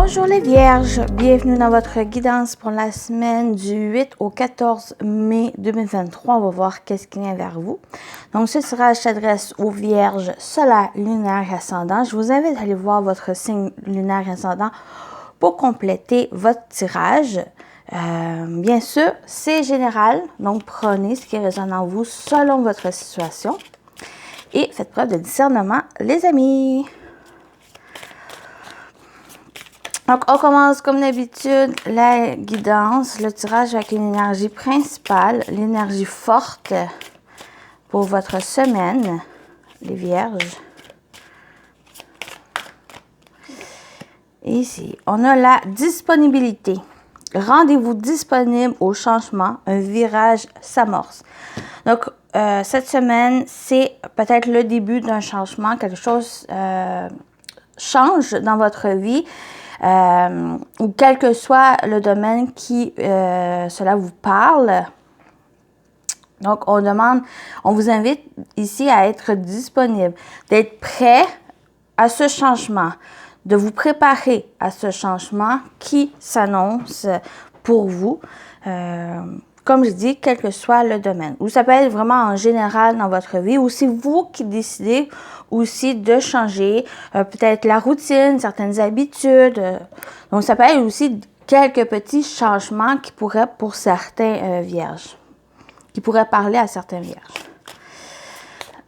Bonjour les Vierges, bienvenue dans votre guidance pour la semaine du 8 au 14 mai 2023. On va voir qu'est-ce qui vient vers vous. Donc ce tirage s'adresse aux Vierges solaire, lunaire et ascendant. Je vous invite à aller voir votre signe lunaire et ascendant pour compléter votre tirage. Bien sûr, c'est général, donc prenez ce qui résonne en vous selon votre situation et faites preuve de discernement, les amis. Donc, on commence comme d'habitude la guidance, le tirage avec une énergie principale, l'énergie forte pour votre semaine, les Vierges. Ici, on a la disponibilité. Rendez-vous disponible au changement, un virage s'amorce. Donc, cette semaine, c'est peut-être le début d'un changement, quelque chose change dans votre vie. Ou quel que soit le domaine qui cela vous parle. Donc, on vous invite ici à être disponible, d'être prêt à ce changement, de vous préparer à ce changement qui s'annonce pour vous. Comme je dis, quel que soit le domaine. Ou ça peut être vraiment en général dans votre vie, ou c'est vous qui décidez aussi de changer peut-être la routine, certaines habitudes. Donc, ça peut être aussi quelques petits changements qui pourraient, pour certains vierges, qui pourraient parler à certains vierges.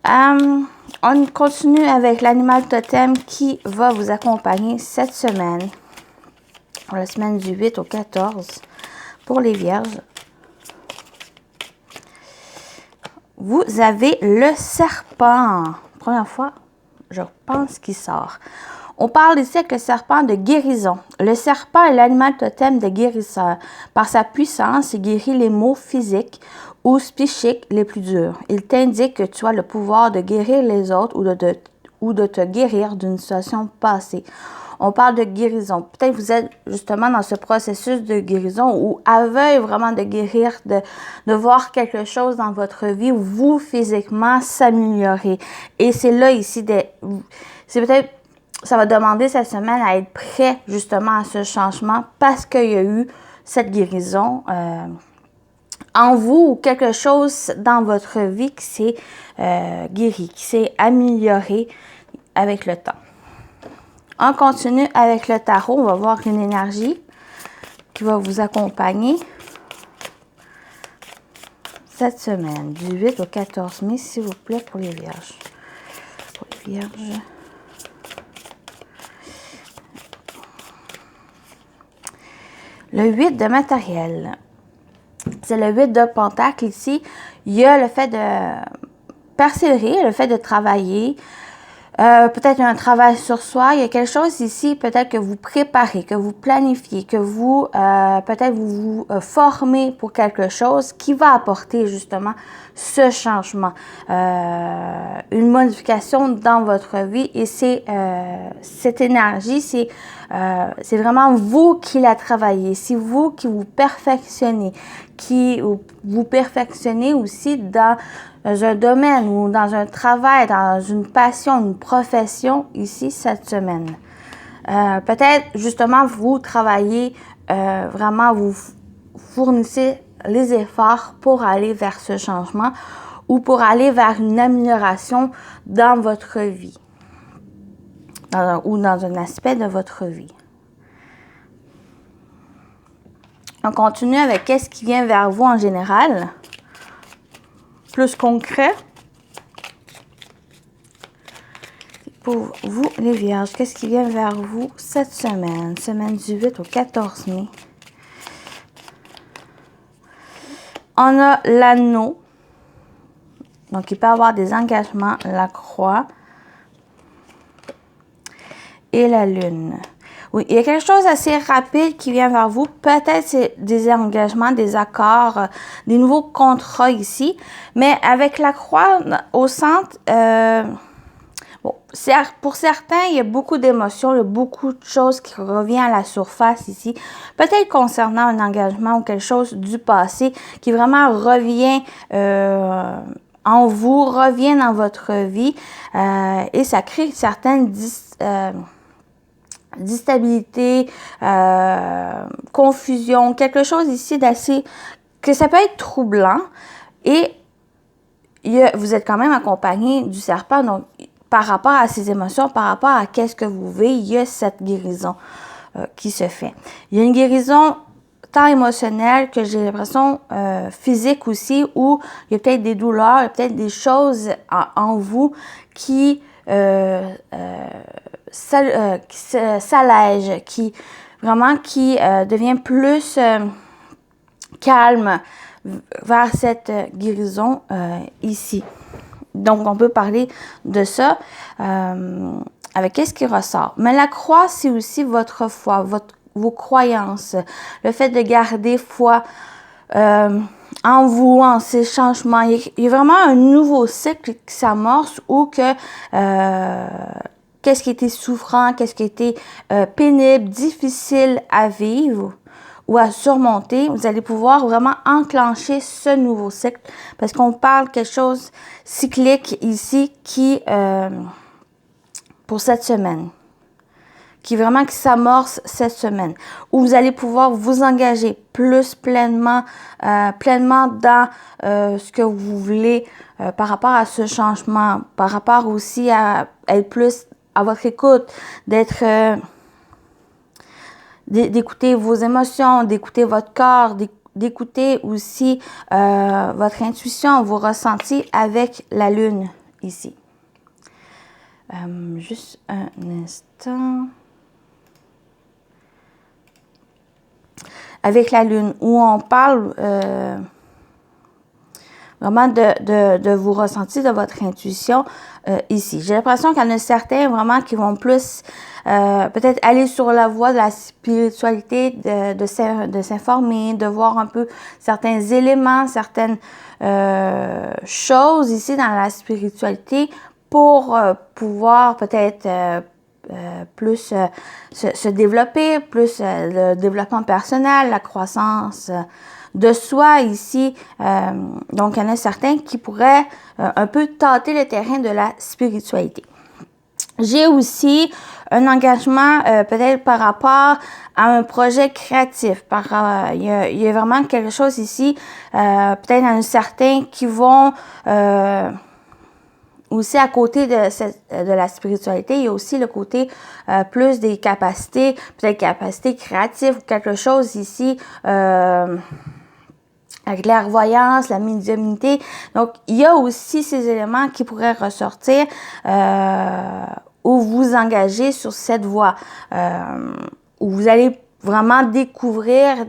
On continue avec l'animal totem qui va vous accompagner cette semaine, pour la semaine du 8 au 14, pour les vierges. Vous avez le serpent. Première fois, je pense qu'il sort. On parle ici avec le serpent de guérison. Le serpent est l'animal totem de guérisseur. Par sa puissance, il guérit les maux physiques ou psychiques les plus durs. Il t'indique que tu as le pouvoir de guérir les autres ou de te guérir d'une situation passée. On parle de guérison. Peut-être que vous êtes justement dans ce processus de guérison ou aveugle vraiment de guérir, de voir quelque chose dans votre vie, vous physiquement s'améliorer. Et c'est là ici, c'est peut-être, ça va demander cette semaine à être prêt justement à ce changement parce qu'il y a eu cette guérison en vous ou quelque chose dans votre vie qui s'est guéri, qui s'est amélioré avec le temps. On continue avec le tarot. On va voir une énergie qui va vous accompagner cette semaine, du 8 au 14 mai, s'il vous plaît, pour les Vierges. Pour les Vierges. Le 8 de matériel. C'est le 8 de pentacle ici. Il y a le fait de persévérer, le fait de travailler. Peut-être un travail sur soi, il y a quelque chose ici, peut-être que vous préparez, que vous planifiez, que vous, peut-être vous formez pour quelque chose qui va apporter justement ce changement, une modification dans votre vie et c'est cette énergie, c'est vraiment vous qui la travaillez, c'est vous qui vous perfectionnez, qui vous perfectionnez aussi dans un domaine ou dans un travail, dans une passion, une profession ici cette semaine. Peut-être justement vous travaillez, vraiment vous fournissez les efforts pour aller vers ce changement ou pour aller vers une amélioration dans votre vie ou dans un aspect de votre vie. On continue avec qu'est-ce qui vient vers vous en général. Plus concret. Pour vous, les Vierges, qu'est-ce qui vient vers vous cette semaine? Semaine du 8 au 14 mai. On a l'anneau. Donc, il peut y avoir des engagements, la croix et la lune. Oui, il y a quelque chose d'assez rapide qui vient vers vous. Peut-être c'est des engagements, des accords, des nouveaux contrats ici. Mais avec la croix au centre, bon, pour certains, il y a beaucoup d'émotions, il y a beaucoup de choses qui reviennent à la surface ici. Peut-être concernant un engagement ou quelque chose du passé qui vraiment revient en vous, revient dans votre vie. Et ça crée certaines d'instabilité, confusion, quelque chose ici d'assez, que ça peut être troublant. Et vous êtes quand même accompagné du serpent, donc par rapport à ses émotions, par rapport à qu'est-ce que vous vivez, il y a cette guérison qui se fait. Il y a une guérison tant émotionnelle que j'ai l'impression physique aussi, où il y a peut-être des douleurs, il y a peut-être des choses en vous qui s'allègent, qui devient plus calme vers cette guérison ici. Donc, on peut parler de ça avec qu'est-ce qui ressort. Mais la croix, c'est aussi votre foi, vos croyances, le fait de garder foi en vous, en ces changements. Il y a vraiment un nouveau cycle qui s'amorce où que qu'est-ce qui était souffrant, qu'est-ce qui était pénible, difficile à vivre ou à surmonter, vous allez pouvoir vraiment enclencher ce nouveau cycle parce qu'on parle quelque chose cyclique ici qui, pour cette semaine, qui s'amorce cette semaine, où vous allez pouvoir vous engager plus pleinement dans ce que vous voulez par rapport à ce changement, par rapport aussi à être plus à votre écoute, d'écouter vos émotions, d'écouter votre corps, d'écouter aussi votre intuition, vos ressentis avec la lune ici. Juste un instant. Avec la lune, où on parle vraiment de vos ressentis, de votre intuition ici. J'ai l'impression qu'il y en a certains vraiment qui vont plus peut-être aller sur la voie de la spiritualité, de s'informer, de voir un peu certains éléments, certaines choses ici dans la spiritualité pour pouvoir peut-être plus se développer, plus le développement personnel, la croissance de soi ici. Donc, il y en a certains qui pourraient un peu tâter le terrain de la spiritualité. J'ai aussi un engagement peut-être par rapport à un projet créatif. Il y a vraiment quelque chose ici, peut-être un certain qui vont aussi à côté de la spiritualité, il y a aussi le côté plus des capacités, peut-être capacités créatives ou quelque chose ici la clairvoyance, la médiumnité. Donc, il y a aussi ces éléments qui pourraient ressortir où vous engagez sur cette voie, où vous allez vraiment découvrir,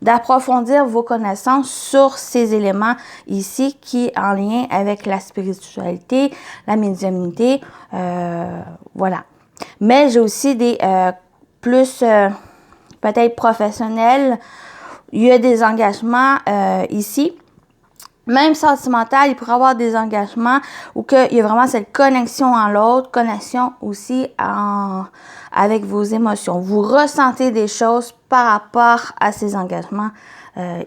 d'approfondir vos connaissances sur ces éléments ici qui est en lien avec la spiritualité, la médiumnité, voilà. Mais j'ai aussi des plus peut-être professionnels. Il y a des engagements ici. Même sentimental, il pourrait y avoir des engagements où il y a vraiment cette connexion en l'autre, connexion aussi avec vos émotions. Vous ressentez des choses par rapport à ces engagements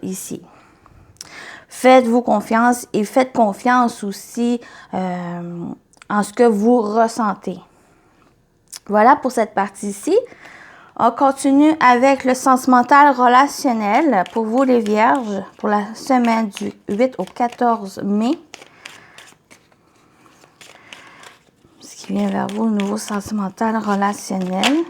ici. Faites-vous confiance et faites confiance aussi en ce que vous ressentez. Voilà pour cette partie-ci. On continue avec le sentimental relationnel pour vous les vierges pour la semaine du 8 au 14 mai. Ce qui vient vers vous, le nouveau sentimental relationnel.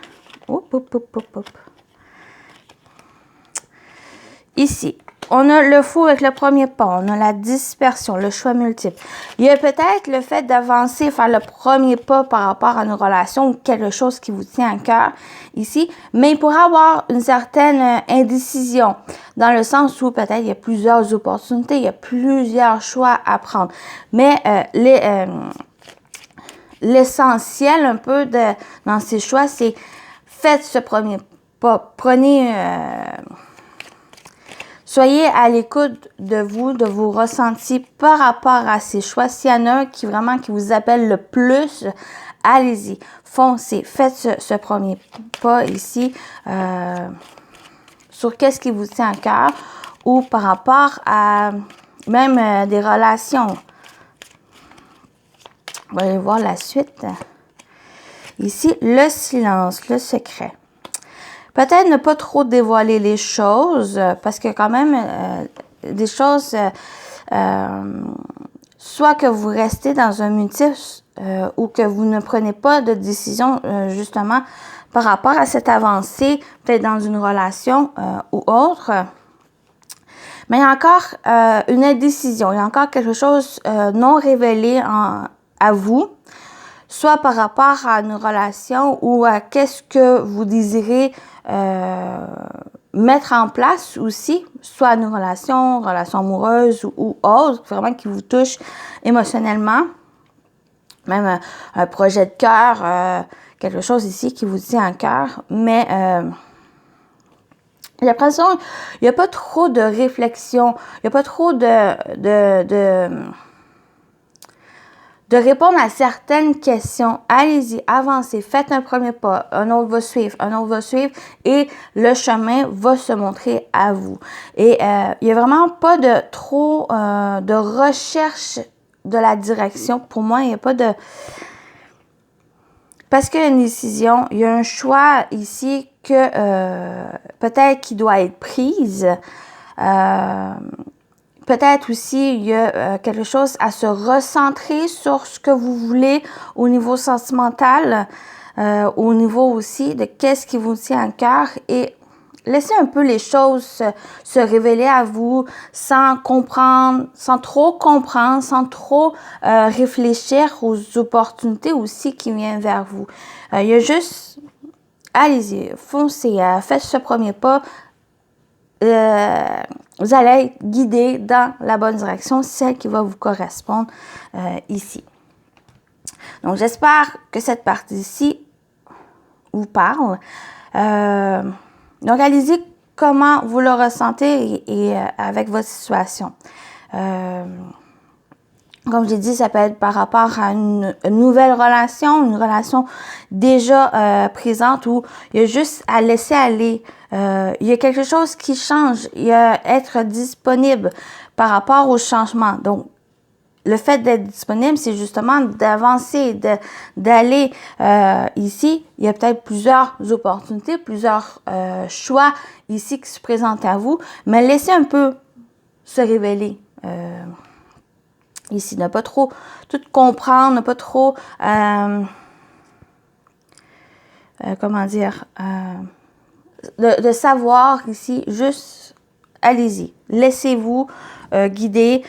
Ici, on a le fou avec le premier pas, on a la dispersion, le choix multiple. Il y a peut-être le fait d'avancer, faire le premier pas par rapport à une relation ou quelque chose qui vous tient à cœur ici, mais il pourrait y avoir une certaine indécision, dans le sens où peut-être il y a plusieurs opportunités, il y a plusieurs choix à prendre. Mais l'essentiel un peu dans ces choix, c'est faites ce premier pas, soyez à l'écoute de vos ressentis par rapport à ces choix. S'il y en a un qui vous appelle le plus, allez-y, foncez, faites ce premier pas ici sur qu'est-ce qui vous tient à cœur ou par rapport à même des relations. On va aller voir la suite. Ici, le silence, le secret. Peut-être ne pas trop dévoiler les choses, parce que quand même, des choses, soit que vous restez dans un mutisme ou que vous ne prenez pas de décision, justement, par rapport à cette avancée, peut-être dans une relation ou autre. Mais il y a encore une indécision, il y a encore quelque chose non révélé à vous, soit par rapport à une relation ou à qu'est-ce que vous désirez mettre en place aussi, soit une relation amoureuse ou autre, vraiment qui vous touche émotionnellement, même un projet de cœur, quelque chose ici qui vous tient à cœur, mais j'ai l'impression il n'y a pas trop de réflexion, il n'y a pas trop de répondre à certaines questions. Allez-y, avancez, faites un premier pas, un autre va suivre, et le chemin va se montrer à vous. Et il n'y a vraiment pas de trop de recherche de la direction. Pour moi, il n'y a pas de... Parce qu'il y a une décision, il y a un choix ici que peut-être qui doit être prise. Peut-être aussi, il y a quelque chose à se recentrer sur ce que vous voulez au niveau sentimental, au niveau aussi de qu'est-ce qui vous tient à cœur et laissez un peu les choses se révéler à vous sans comprendre, sans trop comprendre, sans trop réfléchir aux opportunités aussi qui viennent vers vous. Il y a juste, allez-y, foncez, faites ce premier pas. Vous allez être guidé dans la bonne direction, celle qui va vous correspondre ici. Donc, j'espère que cette partie-ci vous parle. Donc, allez-y comment vous le ressentez et avec votre situation. Comme j'ai dit, ça peut être par rapport à une nouvelle relation, une relation déjà présente où il y a juste à laisser aller. Il y a quelque chose qui change. Il y a être disponible par rapport au changement. Donc, le fait d'être disponible, c'est justement d'avancer, d'aller ici. Il y a peut-être plusieurs opportunités, plusieurs choix ici qui se présentent à vous, mais laissez un peu se révéler. Ici, ne pas trop tout comprendre, ne pas trop, comment dire, de savoir ici, juste allez-y. Laissez-vous guider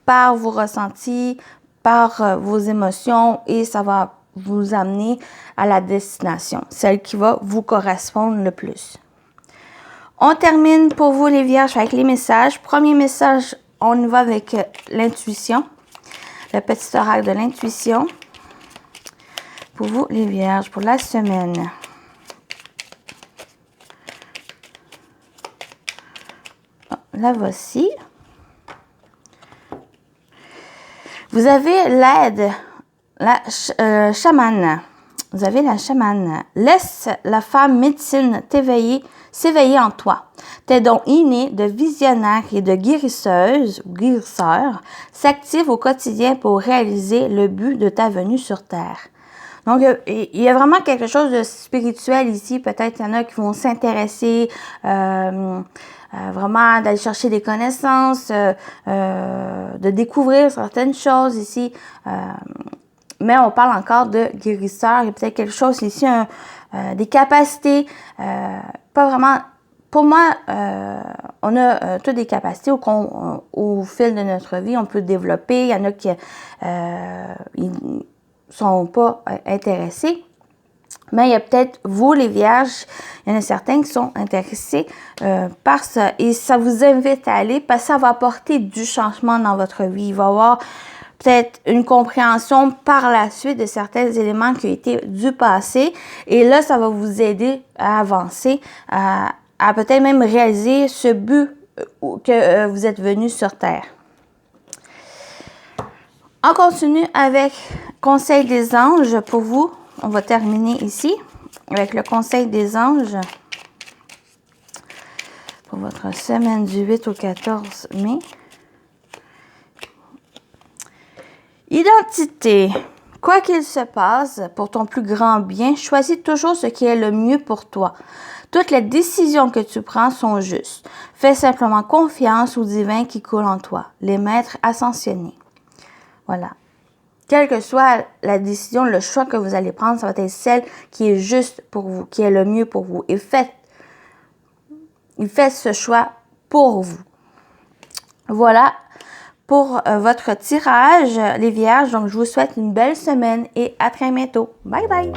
par vos ressentis, par vos émotions et ça va vous amener à la destination, celle qui va vous correspondre le plus. On termine pour vous les vierges avec les messages. Premier message, on y va avec l'intuition, le petit oracle de l'intuition. Pour vous les vierges, pour la semaine. La voici. Vous avez l'aide, la chamane. Vous avez la chamane. Laisse la femme médecine s'éveiller en toi. Tes dons innés de visionnaire et de guérisseuse ou guérisseur s'activent au quotidien pour réaliser le but de ta venue sur Terre. Donc, il y a vraiment quelque chose de spirituel ici. Peut-être il y en a qui vont s'intéresser vraiment d'aller chercher des connaissances, de découvrir certaines choses ici. Mais on parle encore de guérisseur. Il y a peut-être quelque chose ici, des capacités, pas vraiment... Pour moi, on a toutes des capacités au fil de notre vie, on peut développer. Il y en a qui sont pas intéressés. Mais il y a peut-être, vous les vierges, il y en a certains qui sont intéressés par ça. Et ça vous invite à aller parce que ça va apporter du changement dans votre vie. Il va y avoir peut-être une compréhension par la suite de certains éléments qui ont été du passé. Et là, ça va vous aider à avancer, à peut-être même réaliser ce but que vous êtes venu sur Terre. On continue avec Conseil des anges pour vous. On va terminer ici avec le Conseil des anges pour votre semaine du 8 au 14 mai. Identité. Quoi qu'il se passe, pour ton plus grand bien, choisis toujours ce qui est le mieux pour toi. Toutes les décisions que tu prends sont justes. Fais simplement confiance au divin qui coule en toi, les maîtres ascensionnés. Voilà. Quelle que soit la décision, le choix que vous allez prendre, ça va être celle qui est juste pour vous, qui est le mieux pour vous. Et faites ce choix pour vous. Voilà pour votre tirage, les vierges. Donc, je vous souhaite une belle semaine et à très bientôt. Bye bye!